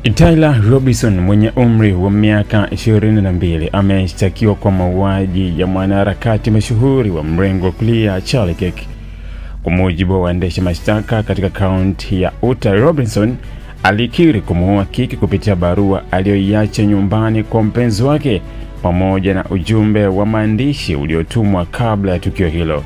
Tyler Robinson mwenye umri wa miaka 22 ameshtakiwa kwa mauaji ya mwanaharakati mashuhuri wa mrengo wa kulia Charlie Kirk. Kwa mujibu wa waendesha mashtaka katika kaunti ya Utah, Robinson alikiri kumuua Kirk kupitia barua aliyoiacha nyumbani kwa mpenzi wake pamoja na ujumbe wa maandishi uliotumwa kabla ya tukio hilo.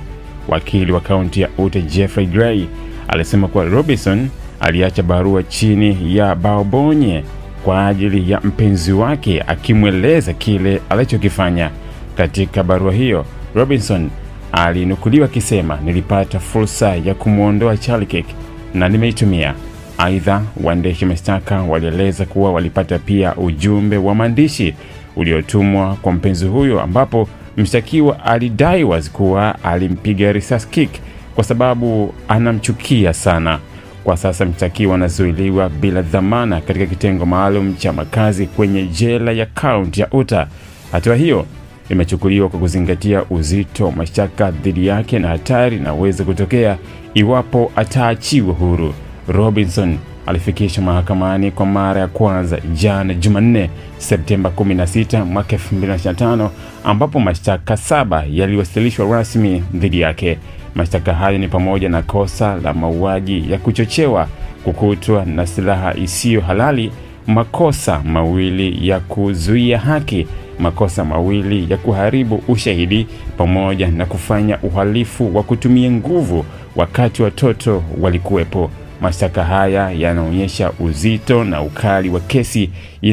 Wakili wa kaunti ya Utah Jeffrey Gray alisema kuwa Robinson aliacha barua chini ya baobonye kwa ajili ya mpenzi wake akimweleza kile alichokifanya. Katika barua hiyo, Robinson alinukuliwa akisema, "Nilipata fursa ya kumuondoa Charlie Kirk na nimeitumia." Aidha, waendesha mashtaka walieleza kuwa walipata pia ujumbe wa maandishi uliotumwa kwa mpenzi huyo ambapo mshtakiwa alidai wazi kuwa alimpiga risasi Kirk kwa sababu anamchukia sana. Kwa sasa mshtakiwa anazuiliwa bila dhamana katika kitengo maalum cha makazi kwenye jela ya kaunti ya Utah. Hatua hiyo imechukuliwa kwa kuzingatia uzito wa mashtaka dhidi yake na hatari inaweza kutokea iwapo ataachiwa huru. Robinson alifikishwa mahakamani kwa mara ya kwanza jana Jumanne, Septemba 16 mwaka 2025, ambapo mashtaka 7 yaliwasilishwa rasmi dhidi yake. Mashtaka hayo ni pamoja na kosa la mauaji ya kuchochewa, kukutwa na silaha isiyo halali, makosa mawili ya kuzuia haki, makosa mawili ya kuharibu ushahidi, pamoja na kufanya uhalifu wa kutumia nguvu wakati watoto walikuwepo. Mashtaka haya yanaonyesha uzito na ukali wa kesi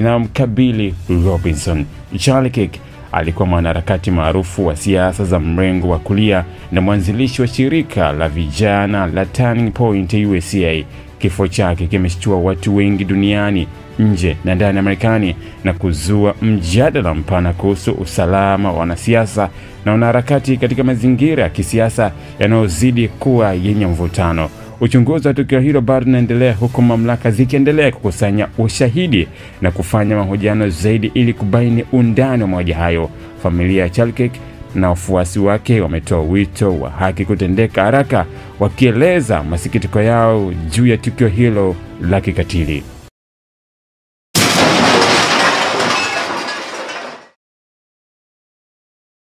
inayomkabili Robinson. Charlie Kirk alikuwa mwanaharakati maarufu wa siasa za mrengo wa kulia na mwanzilishi wa shirika la vijana la Turning Point USA. Kifo chake kimeshtua watu wengi duniani, nje na ndani ya Marekani, na kuzua mjadala mpana kuhusu usalama wa wanasiasa na wanaharakati katika mazingira ya kisiasa yanayozidi kuwa yenye mvutano. Uchunguzi wa tukio hilo bado unaendelea, huku mamlaka zikiendelea kukusanya ushahidi na kufanya mahojiano zaidi ili kubaini undani wa mauaji hayo. Familia ya Charlie Kirk na wafuasi wake wametoa wito wa haki kutendeka haraka, wakieleza masikitiko yao juu ya tukio hilo la kikatili.